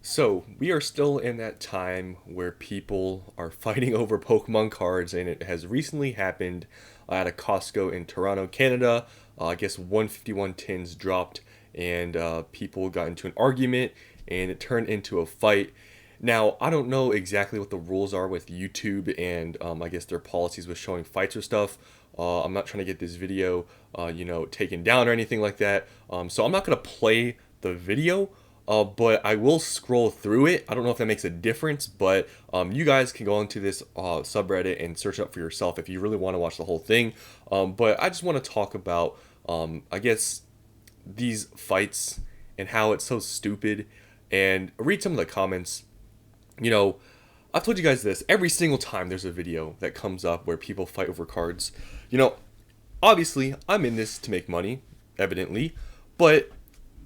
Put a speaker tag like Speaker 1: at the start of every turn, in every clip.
Speaker 1: So, we are still in that time where people are fighting over Pokemon cards, and it has recently happened at a Costco in Toronto, Canada. I guess 151 tins dropped, and people got into an argument, and it turned into a fight. Now, I don't know exactly what the rules are with YouTube and I guess their policies with showing fights or stuff. I'm not trying to get this video, taken down or anything like that. So I'm not going to play the video, but I will scroll through it. I don't know if that makes a difference, but you guys can go into this subreddit and search up for yourself if you really want to watch the whole thing. But I just want to talk about, I guess, these fights and how it's so stupid and read some of the comments. You know, I've told you guys this every single time there's a video that comes up where people fight over cards. You know, obviously, I'm in this to make money, evidently, but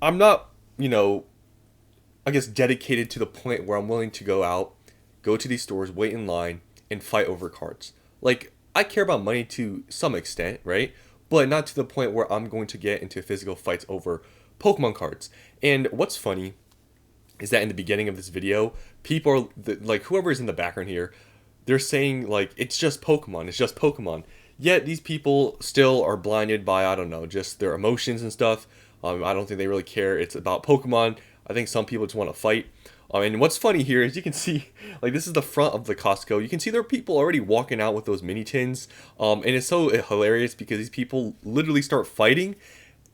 Speaker 1: I'm not, I guess, dedicated to the point where I'm willing to go out, go to these stores, wait in line, and fight over cards. Like, I care about money to some extent, right? But not to the point where I'm going to get into physical fights over Pokemon cards. And what's funny is that in the beginning of this video, people are like, whoever is in the background here, they're saying like it's just Pokemon, it's just Pokemon. Yet these people still are blinded by, I don't know, just their emotions and stuff. I don't think they really care. It's about Pokemon. I think some people just want to fight. And what's funny here is you can see, like, this is the front of the Costco. You can see there are people already walking out with those mini tins. And it's so hilarious because these people literally start fighting,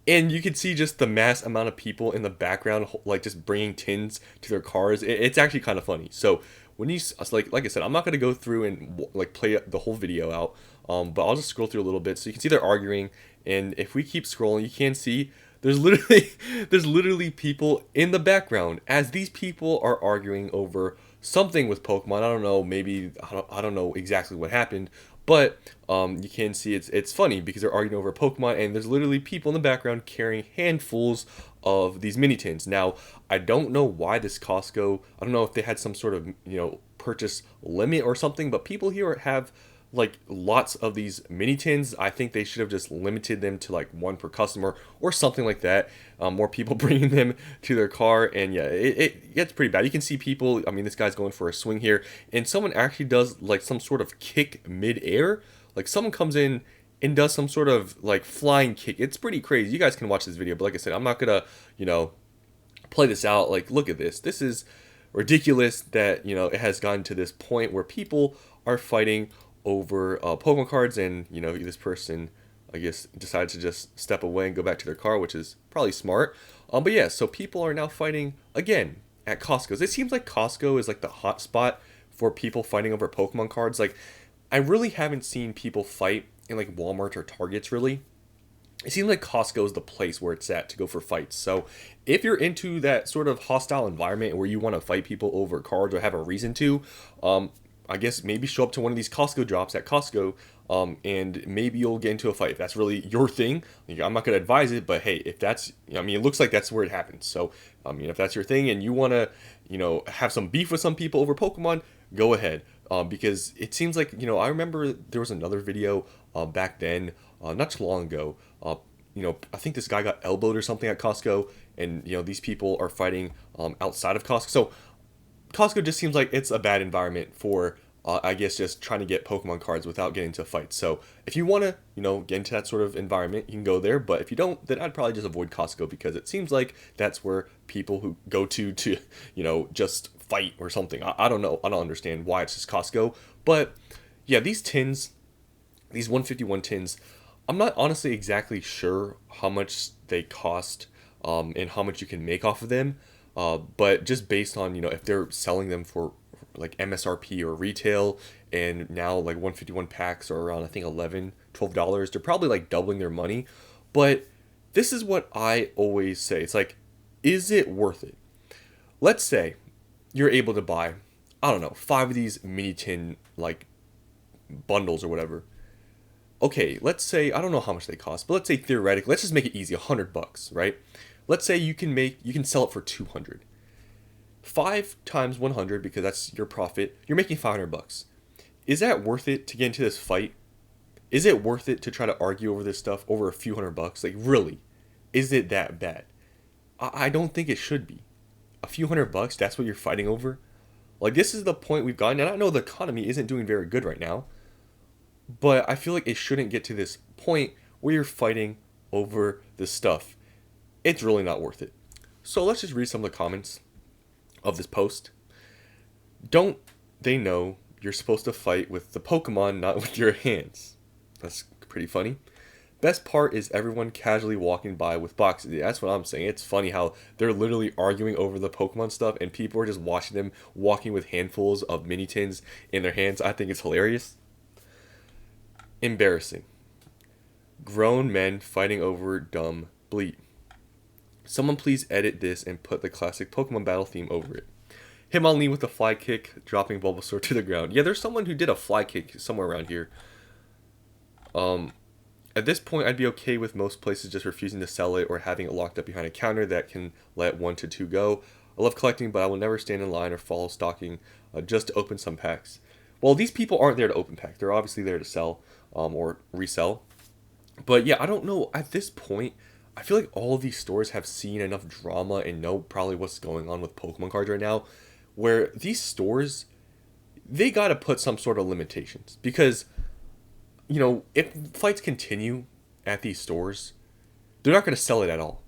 Speaker 1: and you can see just the mass amount of people in the background, like just bringing tins to their cars. It's actually kind of funny. So when you like I said, I'm not gonna go through and like play the whole video out, but I'll just scroll through a little bit so you can see they're arguing. And if we keep scrolling, you can see there's literally there's literally people in the background as these people are arguing over something with Pokemon. I don't know, maybe I don't know exactly what happened, but you can see it's funny because they're arguing over Pokemon, and there's literally people in the background carrying handfuls of these mini tins. Now, I don't know why this Costco. I don't know if they had some sort of purchase limit or something, but people here have like lots of these mini tins. I think they should have just limited them to like one per customer or something like that. More people bringing them to their car, and yeah, it gets pretty bad. You can see people. I mean, this guy's going for a swing here, and someone actually does like some sort of kick mid-air. Like someone comes in and does some sort of like flying kick. It's pretty crazy. You guys can watch this video, but like I said, I'm not gonna play this out. Like, look at this. This is ridiculous that it has gotten to this point where people are fighting over Pokemon cards, and this person, I guess, decided to just step away and go back to their car, which is probably smart. But yeah, so people are now fighting again at Costco's. It seems like Costco is like the hot spot for people fighting over Pokemon cards. Like, I really haven't seen people fight in like Walmart or Targets really. It seems like Costco is the place where it's at to go for fights. So if you're into that sort of hostile environment where you want to fight people over cards or have a reason to, I guess maybe show up to one of these Costco drops at Costco, and maybe you'll get into a fight if that's really your thing. I'm not going to advise it, but hey, if that's, it looks like that's where it happens. So, if that's your thing and you want to, have some beef with some people over Pokemon, go ahead. Because it seems like, I remember there was another video back then, not too long ago. I think this guy got elbowed or something at Costco, and, these people are fighting outside of Costco. So, Costco just seems like it's a bad environment for, I guess, just trying to get Pokemon cards without getting into fights. So if you want to, get into that sort of environment, you can go there. But if you don't, then I'd probably just avoid Costco because it seems like that's where people who go to, just fight or something. I don't know. I don't understand why it's just Costco. But yeah, these tins, these 151 tins, I'm not honestly exactly sure how much they cost, and how much you can make off of them. But just based on, if they're selling them for like MSRP or retail, and now like 151 packs are around, I think, $11-12, they're probably like doubling their money. But this is what I always say. It's like, is it worth it? Let's say you're able to buy, I don't know, 5 of these mini tin like bundles or whatever. Okay, let's say, I don't know how much they cost, but let's say theoretically, let's just make it easy, $100, right? Let's say you can sell it for 200. 5 times 100, because that's your profit. You're making $500. Is that worth it to get into this fight? Is it worth it to try to argue over this stuff over a few $100? Like, really? Is it that bad? I don't think it should be. a few $100, that's what you're fighting over? Like, this is the point we've gotten. And I know the economy isn't doing very good right now, but I feel like it shouldn't get to this point where you're fighting over this stuff. It's really not worth it. So let's just read some of the comments of this post. Don't they know you're supposed to fight with the Pokemon, not with your hands? That's pretty funny. Best part is everyone casually walking by with boxes. Yeah, that's what I'm saying. It's funny how they're literally arguing over the Pokemon stuff and people are just watching them walking with handfuls of mini tins in their hands. I think it's hilarious. Embarrassing. Grown men fighting over dumb bleep. Someone please edit this and put the classic Pokemon battle theme over it. Hitmonlee with a fly kick, dropping Bulbasaur to the ground. Yeah, there's someone who did a fly kick somewhere around here. At this point, I'd be okay with most places just refusing to sell it or having it locked up behind a counter that can let 1 to 2 go. I love collecting, but I will never stand in line or follow stocking just to open some packs. Well, these people aren't there to open packs. They're obviously there to sell or resell. But yeah, I don't know. At this point, I feel like all of these stores have seen enough drama and know probably what's going on with Pokemon cards right now, where these stores, they got to put some sort of limitations. Because, you know, if fights continue at these stores, they're not going to sell it at all.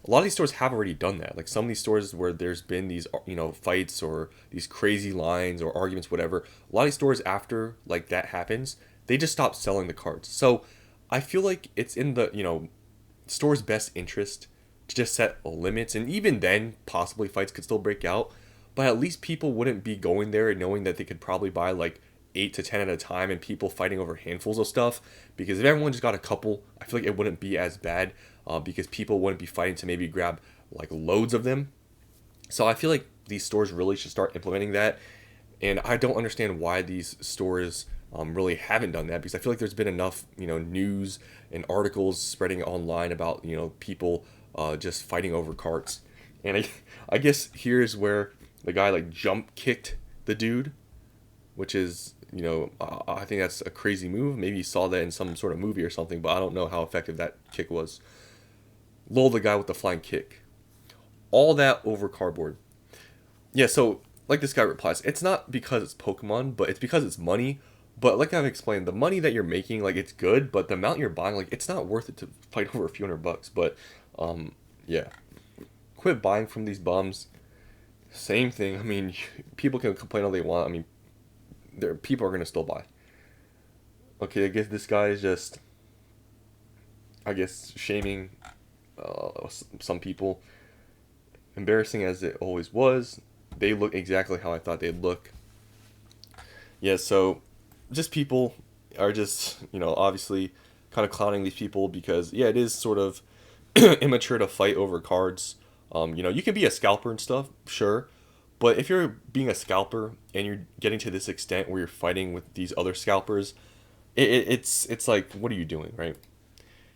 Speaker 1: A lot of these stores have already done that. Like some of these stores where there's been these, you know, fights or these crazy lines or arguments, whatever. A lot of these stores after like that happens, they just stop selling the cards. So I feel like it's in the, you know, store's best interest to just set limits. And even then, possibly fights could still break out. But at least people wouldn't be going there and knowing that they could probably buy like 8 to 10 at a time and people fighting over handfuls of stuff. Because if everyone just got a couple, I feel like it wouldn't be as bad. Because people wouldn't be fighting to maybe grab like loads of them. So I feel like these stores really should start implementing that. And I don't understand why these stores really haven't done that, because I feel like there's been enough, you know, news and articles spreading online about, you know, people just fighting over carts. And I guess here's where the guy like jump kicked the dude, which is, you know, I think that's a crazy move. Maybe you saw that in some sort of movie or something, but I don't know how effective that kick was. Lol, the guy with the flying kick. All that over cardboard. Yeah, so like this guy replies, it's not because it's Pokemon, but it's because it's money. But like I've explained, the money that you're making, like it's good, but the amount you're buying, like it's not worth it to fight over a few $100. But yeah, quit buying from these bums. Same thing. I mean, people can complain all they want. I mean, people are gonna still buy. Okay, I guess this guy is just, I guess, shaming some people. Embarrassing as it always was. They look exactly how I thought they'd look. Yeah, so just people are just, you know, obviously kind of clowning these people because, yeah, it is sort of immature to fight over cards. You know, you can be a scalper and stuff, sure. But if you're being a scalper and you're getting to this extent where you're fighting with these other scalpers, it's like, what are you doing, right?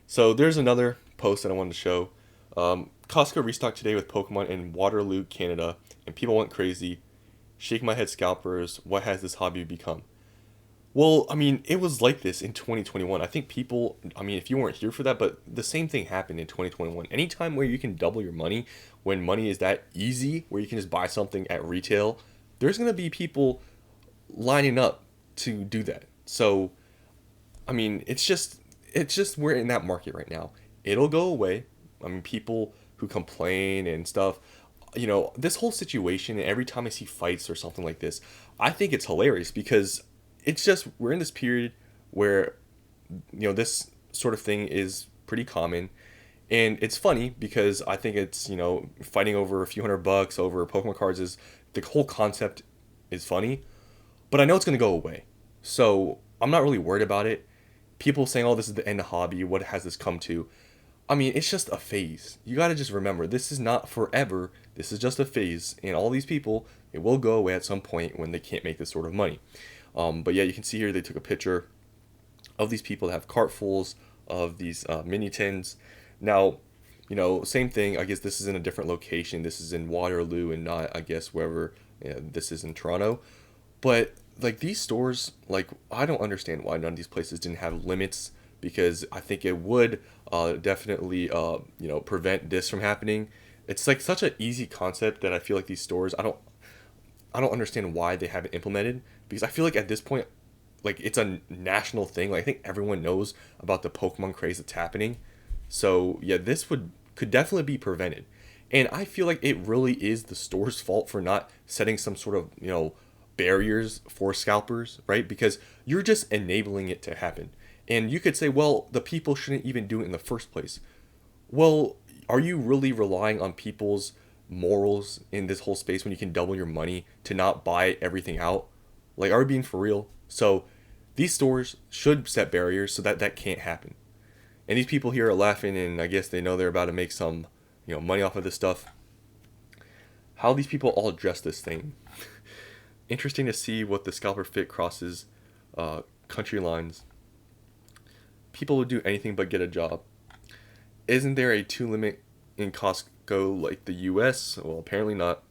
Speaker 1: So there's another post that I wanted to show. Costco restocked today with Pokemon in Waterloo, Canada, and people went crazy. Shake my head, scalpers. What has this hobby become? Well, I mean, it was like this in 2021. I think people, I mean, if you weren't here for that, but the same thing happened in 2021. Anytime where you can double your money, when money is that easy, where you can just buy something at retail, there's going to be people lining up to do that. So, I mean, it's just we're in that market right now. It'll go away. I mean, people who complain and stuff, you know, this whole situation, and every time I see fights or something like this, I think it's hilarious because it's just, we're in this period where, you know, this sort of thing is pretty common. And it's funny because I think it's, you know, fighting over a few $100 over Pokemon cards is, the whole concept is funny, but I know it's going to go away. So I'm not really worried about it. People saying, oh, this is the end of hobby. What has this come to? I mean, it's just a phase. You got to just remember, this is not forever. This is just a phase. And all these people, it will go away at some point when they can't make this sort of money. But yeah, you can see here they took a picture of these people that have cartfuls of these mini tins. Now, you know, same thing. I guess this is in a different location. This is in Waterloo and not, I guess, wherever this is in Toronto. But like these stores, like I don't understand why none of these places didn't have limits, because I think it would definitely you know, prevent this from happening. It's like such an easy concept that I feel like these stores, I don't understand why they haven't implemented, because I feel like at this point, like it's a national thing. Like I think everyone knows about the Pokemon craze that's happening. So yeah, this would could definitely be prevented. And I feel like it really is the store's fault for not setting some sort of, barriers for scalpers, right? Because you're just enabling it to happen. And you could say, well, the people shouldn't even do it in the first place. Well, are you really relying on people's morals in this whole space when you can double your money to not buy everything out? Like, are we being for real? So, these stores should set barriers so that that can't happen. And these people here are laughing, and I guess they know they're about to make some, money off of this stuff. How these people all address this thing. Interesting to see what the scalper fit crosses country lines. People would do anything but get a job. Isn't there a two limit in Costco like the US? Well, apparently not.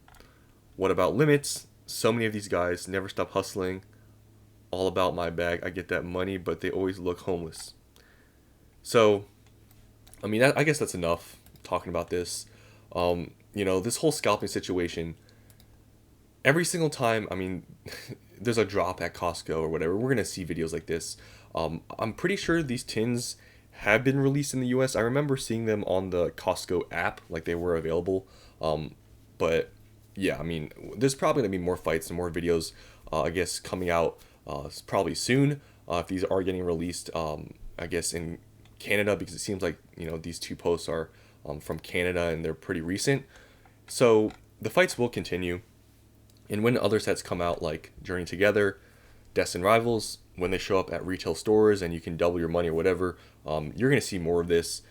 Speaker 1: What about limits? So many of these guys never stop hustling. All about my bag. I get that money, but they always look homeless. So, I mean, I guess that's enough talking about this. This whole scalping situation, every single time, I mean, there's a drop at Costco or whatever, we're going to see videos like this. I'm pretty sure these tins have been released in the US. I remember seeing them on the Costco app, like they were available. But yeah, I mean, there's probably going to be more fights and more videos, I guess, coming out probably soon if these are getting released, I guess, in Canada, because it seems like, these two posts are from Canada and they're pretty recent. So the fights will continue. And when other sets come out, like Journey Together, Destined Rivals, when they show up at retail stores and you can double your money or whatever, you're going to see more of this.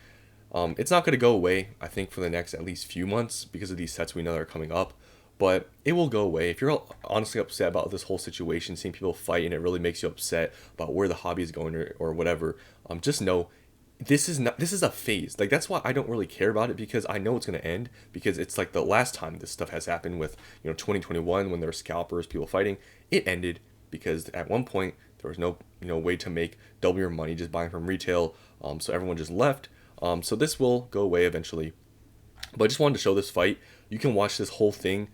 Speaker 1: It's not going to go away, I think, for the next at least few months because of these sets we know that are coming up. But it will go away. If you're honestly upset about this whole situation, seeing people fight, and it really makes you upset about where the hobby is going or whatever, just know this is a phase. Like, that's why I don't really care about it, because I know it's going to end, because it's like the last time this stuff has happened with 2021, when there were scalpers, people fighting. It ended because at one point there was no way to make double your money just buying from retail, so everyone just left. So this will go away eventually, but I just wanted to show this fight. You can watch this whole thing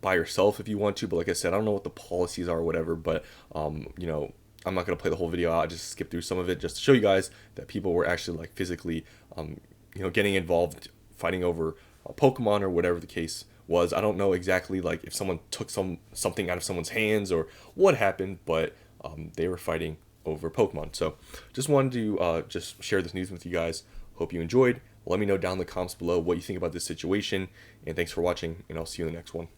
Speaker 1: by yourself if you want to, but like I said, I don't know what the policies are or whatever, but I'm not going to play the whole video out. I just skip through some of it just to show you guys that people were actually like physically getting involved, fighting over Pokemon or whatever the case was. I don't know exactly like if someone took something out of someone's hands or what happened, but they were fighting over Pokemon. So just wanted to just share this news with you guys. Hope you enjoyed. Let me know down in the comments below what you think about this situation, and thanks for watching, and I'll see you in the next one.